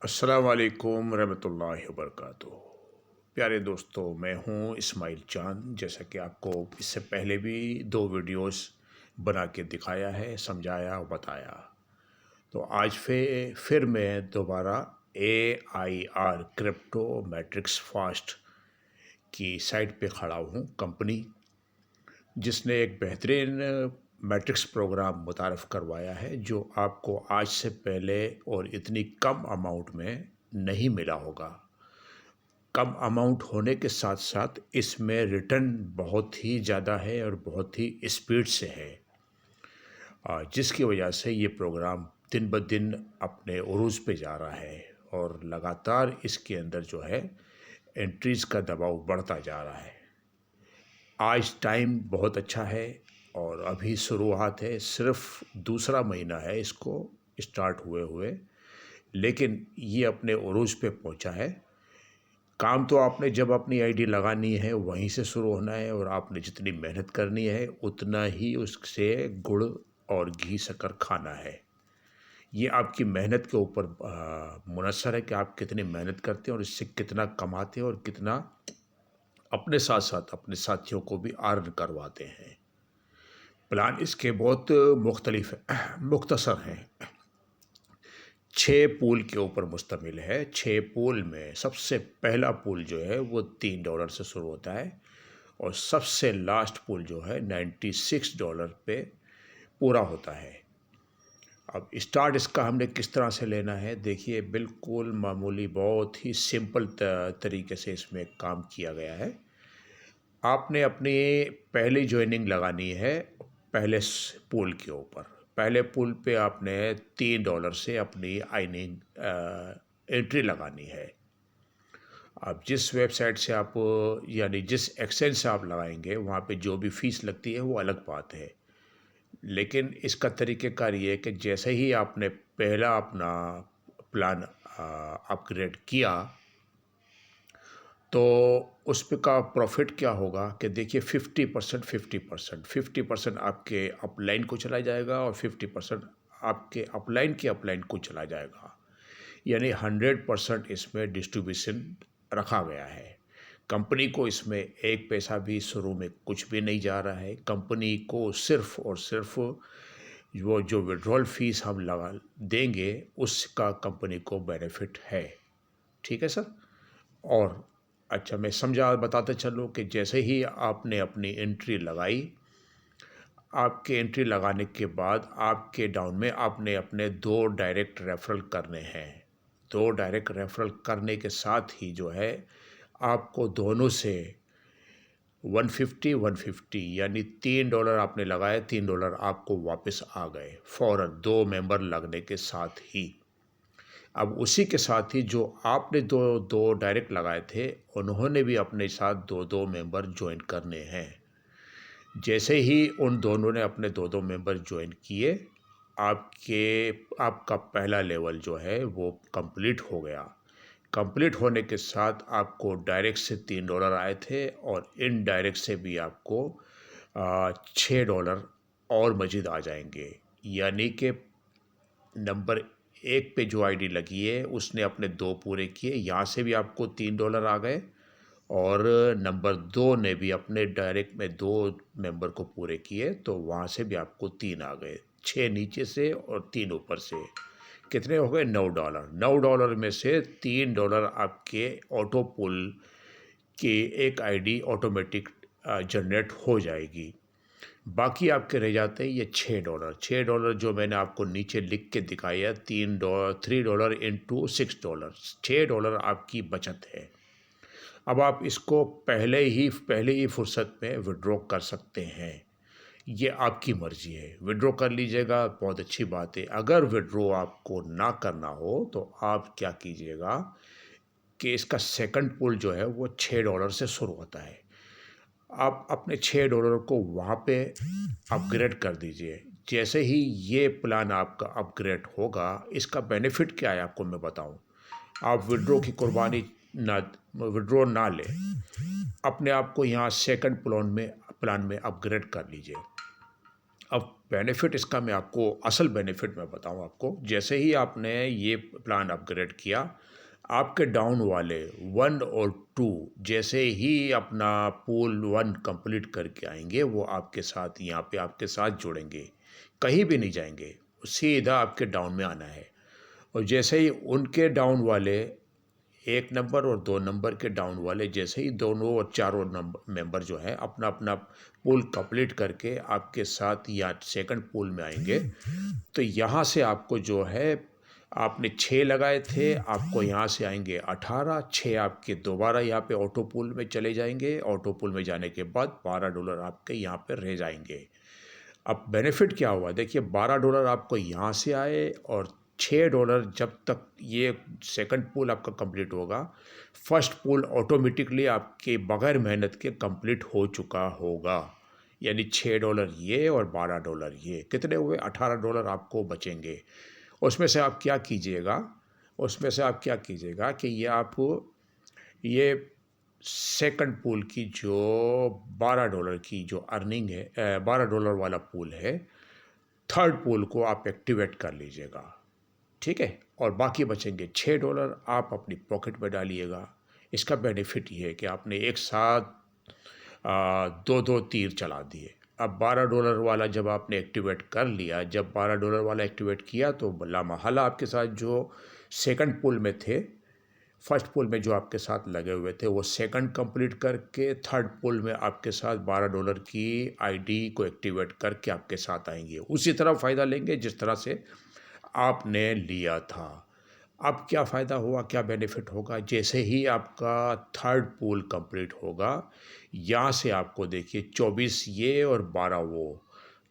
अस्सलाम वालेकुम रहमतुल्लाहि वबरकातुहू। प्यारे दोस्तों, मैं हूं इस्माइल चांद। जैसा कि आपको इससे पहले भी 2 वीडियोस बना के दिखाया है, समझाया और बताया। तो आज फिर मैं दोबारा AIR क्रिप्टो मैट्रिक्स फास्ट की साइट पे खड़ा हूं। कंपनी जिसने एक बेहतरीन मैट्रिक्स प्रोग्राम मुतारफ़ करवाया है, जो आपको आज से पहले और इतनी कम अमाउंट में नहीं मिला होगा। कम अमाउंट होने के साथ साथ इसमें रिटर्न बहुत ही ज़्यादा है और बहुत ही स्पीड से है, जिसकी वजह से ये प्रोग्राम दिन ब दिन अपने उरूज पे जा रहा है और लगातार इसके अंदर जो है एंट्रीज़ का दबाव बढ़ता जा रहा है। आज टाइम बहुत अच्छा है और अभी शुरुआत है, सिर्फ दूसरा महीना है इसको स्टार्ट हुए हुए, लेकिन ये अपने उरूज पे पहुंचा है। काम तो आपने जब अपनी आईडी लगानी है वहीं से शुरू होना है और आपने जितनी मेहनत करनी है उतना ही उससे गुड़ और घी शक्कर खाना है। ये आपकी मेहनत के ऊपर मुनहसर है कि आप कितनी मेहनत करते हैं और इससे कितना कमाते हैं और कितना अपने साथ साथ अपने साथियों को भी अर्न करवाते हैं। प्लान इसके बहुत मुख्तलिफ है, मुख्तसर हैं। 6 पूल के ऊपर मुश्तमिल है। 6 पूल में सबसे पहला पूल जो है वो $3 से शुरू होता है और सबसे लास्ट पूल जो है $96 पे पूरा होता है। अब स्टार्ट इसका हमने किस तरह से लेना है, देखिए बिल्कुल मामूली, बहुत ही सिंपल तरीके से इसमें काम किया गया है। आपने अपनी पहली ज्वाइनिंग लगानी है पहले पूल के ऊपर। पहले पुल पे आपने $3 से अपनी आइनिंग एंट्री लगानी है। अब जिस वेबसाइट से आप यानी जिस एक्सचेंज से आप लगाएंगे वहाँ पे जो भी फ़ीस लगती है वो अलग बात है, लेकिन इसका तरीक़ेकार ये है कि जैसे ही आपने पहला अपना प्लान अपग्रेड किया तो उस पे का प्रॉफिट क्या होगा कि देखिए 50% 50%, 50% आपके अपलाइन को चला जाएगा और 50% आपके अपलाइन को चला जाएगा। यानी 100% इसमें डिस्ट्रीब्यूशन रखा गया है। कंपनी को इसमें एक पैसा भी शुरू में कुछ भी नहीं जा रहा है। कंपनी को सिर्फ़ और सिर्फ वो जो विड्रॉल फीस हम लगा देंगे उसका कंपनी को बेनिफिट है। ठीक है सर। और अच्छा, मैं समझा बताते चलूँ कि जैसे ही आपने अपनी एंट्री लगाई, आपके एंट्री लगाने के बाद आपके डाउन में आपने अपने 2 डायरेक्ट रेफरल करने हैं। 2 डायरेक्ट रेफरल करने के साथ ही जो है आपको दोनों से 150 यानी $3 आपने लगाए, $3 आपको वापस आ गए फ़ौरन 2 मेंबर लगने के साथ ही। अब उसी के साथ ही जो आपने दो दो डायरेक्ट लगाए थे उन्होंने भी अपने साथ 2-2 मेंबर ज्वाइन करने हैं। जैसे ही उन दोनों ने अपने 2-2 मेंबर ज्वाइन किए, आपका पहला लेवल जो है वो कंप्लीट हो गया। कंप्लीट होने के साथ आपको डायरेक्ट से $3 आए थे और इनडायरेक्ट से भी आपको $6 और मज़ीद आ जाएंगे। यानी कि नंबर 1 पे जो आईडी लगी है उसने अपने 2 पूरे किए, यहाँ से भी आपको $3 आ गए और नंबर 2 ने भी अपने डायरेक्ट में 2 मेंबर को पूरे किए तो वहाँ से भी आपको 3 आ गए। 6 नीचे से और 3 ऊपर से, कितने हो गए? $9। $9 में से $3 आपके ऑटो पुल की एक आईडी ऑटोमेटिक जनरेट हो जाएगी। बाकी आपके रह जाते हैं ये $6। $6 जो मैंने आपको नीचे लिख के दिखाया, $3 इंटू $6, $6 आपकी बचत है। अब आप इसको पहले ही फुर्सत में विड्रॉ कर सकते हैं। ये आपकी मर्ज़ी है, विड्रॉ कर लीजिएगा, बहुत अच्छी बात है। अगर विड्रॉ आपको ना करना हो तो आप क्या कीजिएगा कि इसका सेकंड पुल जो है वो $6 से शुरू होता है। आप अपने $6 को वहाँ पे अपग्रेड कर दीजिए। जैसे ही ये प्लान आपका अपग्रेड होगा, इसका बेनिफिट क्या है आपको मैं बताऊँ। आप विड्रॉ ना लें, अपने आप को यहाँ सेकंड प्लान में अपग्रेड कर लीजिए। अब बेनिफिट इसका मैं आपको असल बेनिफिट मैं बताऊं आपको। जैसे ही आपने ये प्लान अपग्रेड किया, आपके डाउन वाले 1 और 2 जैसे ही अपना पूल 1 कंप्लीट करके आएंगे, वो आपके साथ यहाँ पे आपके साथ जुड़ेंगे, कहीं भी नहीं जाएंगे, सीधा आपके डाउन में आना है। और जैसे ही उनके डाउन वाले 1 नंबर और 2 नंबर के डाउन वाले जैसे ही दोनों और चारों नंबर मेंबर जो है अपना अपना पूल कंप्लीट करके आपके साथ या सेकंड पूल में आएंगे, तो यहाँ से आपको जो है, आपने 6 लगाए थे, आपको यहाँ से आएंगे 18, 6 आपके दोबारा यहाँ पे ऑटो पूल में चले जाएंगे। ऑटो पूल में जाने के बाद $12 आपके यहाँ पे रह जाएंगे। अब बेनिफिट क्या हुआ देखिए, $12 आपको यहाँ से आए और $6 जब तक ये सेकंड पूल आपका कंप्लीट होगा, फर्स्ट पूल ऑटोमेटिकली आपके बगैर मेहनत के कंप्लीट हो चुका होगा। यानी $6 ये और $12 ये, कितने हुए? $18 आपको बचेंगे। उसमें से आप क्या कीजिएगा, उसमें से आप क्या कीजिएगा कि ये सेकंड पूल की जो $12 की जो अर्निंग है, $12 वाला पूल है, थर्ड पूल को आप एक्टिवेट कर लीजिएगा, ठीक है। और बाकी बचेंगे $6 आप अपनी पॉकेट में डालिएगा। इसका बेनिफिट ये है कि आपने एक साथ दो दो तीर चला दिए। अब $12 वाला जब आपने एक्टिवेट कर लिया, जब $12 वाला एक्टिवेट किया तो लामहला आपके साथ जो सेकंड पूल में थे, फर्स्ट पुल में जो आपके साथ लगे हुए थे, वो सेकंड कंप्लीट करके थर्ड पुल में आपके साथ $12 की आईडी को एक्टिवेट करके आपके साथ आएंगे। उसी तरह फ़ायदा लेंगे जिस तरह से आपने लिया था। अब क्या फ़ायदा हुआ, क्या बेनिफिट होगा? जैसे ही आपका थर्ड पूल कंप्लीट होगा, यहाँ से आपको देखिए 24 ये और 12 वो,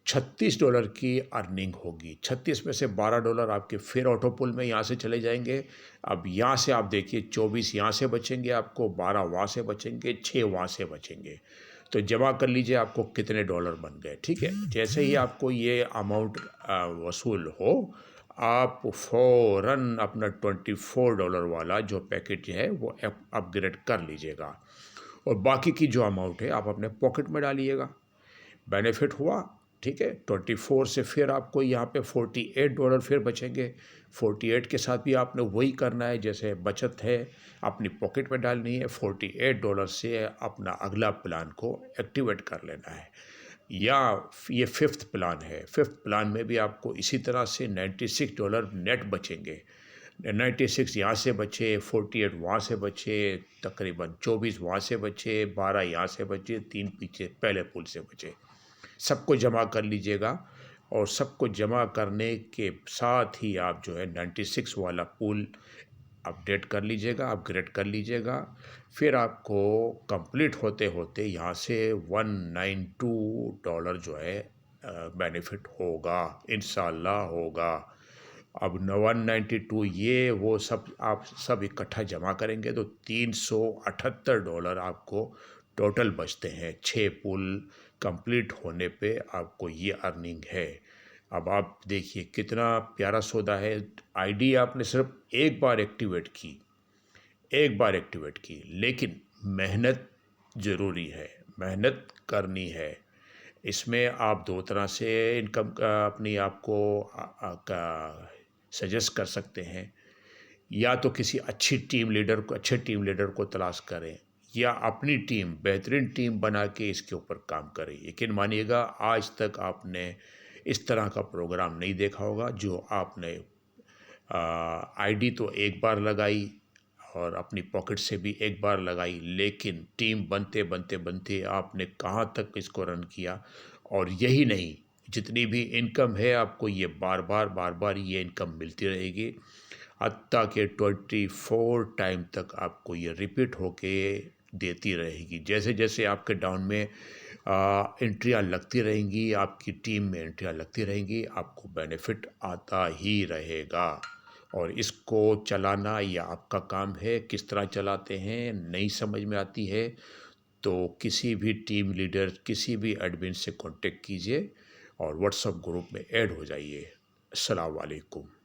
$36 की अर्निंग होगी। 36 में से $12 आपके फिर ऑटो पुल में यहाँ से चले जाएंगे। अब यहाँ से आप देखिए 24 यहाँ से बचेंगे आपको, 12 वहाँ से बचेंगे, 6 वहाँ से बचेंगे। तो जमा कर लीजिए आपको कितने डॉलर बन गए, ठीक है। जैसे ही आपको ये अमाउंट वसूल हो, आप फ़ौरन अपना $24 वाला जो पैकेज है वो अपग्रेड कर लीजिएगा, और बाकी की जो अमाउंट है आप अपने पॉकेट में डालिएगा। बेनिफिट हुआ, ठीक है। 24 से फिर आपको यहाँ पे $48 फिर बचेंगे। 48 के साथ भी आपने वही करना है, जैसे बचत है अपनी पॉकेट में डालनी है। $48 से अपना अगला प्लान को एक्टिवेट कर लेना है। या ये फिफ्थ प्लान है, फिफ्थ प्लान में भी आपको इसी तरह से $96 नेट बचेंगे। 96 यहाँ से बचे, 48 वहाँ से बचे, तकरीबन 24 वहाँ से बचे, 12 यहाँ से बचे, 3 पीछे पहले पुल से बचे। सबको जमा कर लीजिएगा, और सबको जमा करने के साथ ही आप जो है 96 वाला पूल अपडेट कर लीजिएगा, अपग्रेड कर लीजिएगा। फिर आपको कंप्लीट होते होते यहाँ से $192 जो है बेनिफिट होगा, इंशाल्लाह होगा। अब 192 ये वो सब आप सब इकट्ठा जमा करेंगे तो $378 आपको टोटल बचते हैं। 6 पुल कंप्लीट होने पे आपको ये अर्निंग है। अब आप देखिए कितना प्यारा सौदा है। आईडी आपने सिर्फ एक बार एक्टिवेट की, एक बार एक्टिवेट की, लेकिन मेहनत ज़रूरी है, मेहनत करनी है। इसमें आप दो तरह से इनकम अपनी आपको सजेस्ट कर सकते हैं। या तो किसी अच्छे टीम लीडर को तलाश करें, या अपनी टीम, बेहतरीन टीम बना के इसके ऊपर काम करें। यकीन मानिएगा आज तक आपने इस तरह का प्रोग्राम नहीं देखा होगा जो आपने आईडी तो एक बार लगाई और अपनी पॉकेट से भी एक बार लगाई, लेकिन टीम बनते बनते बनते आपने कहाँ तक इसको रन किया। और यही नहीं, जितनी भी इनकम है आपको ये बार बार ये इनकम मिलती रहेगी, हत्ता के 24 टाइम तक आपको ये रिपीट होके देती रहेगी। जैसे जैसे आपके डाउन में एंट्रियाँ लगती रहेंगी, आपकी टीम में एंट्रियाँ लगती रहेंगी, आपको बेनिफिट आता ही रहेगा। और इसको चलाना यह आपका काम है। किस तरह चलाते हैं नहीं समझ में आती है तो किसी भी टीम लीडर, किसी भी एडमिन से कांटेक्ट कीजिए और व्हाट्सएप ग्रुप में ऐड हो जाइए। अस्सलाम वालेकुम।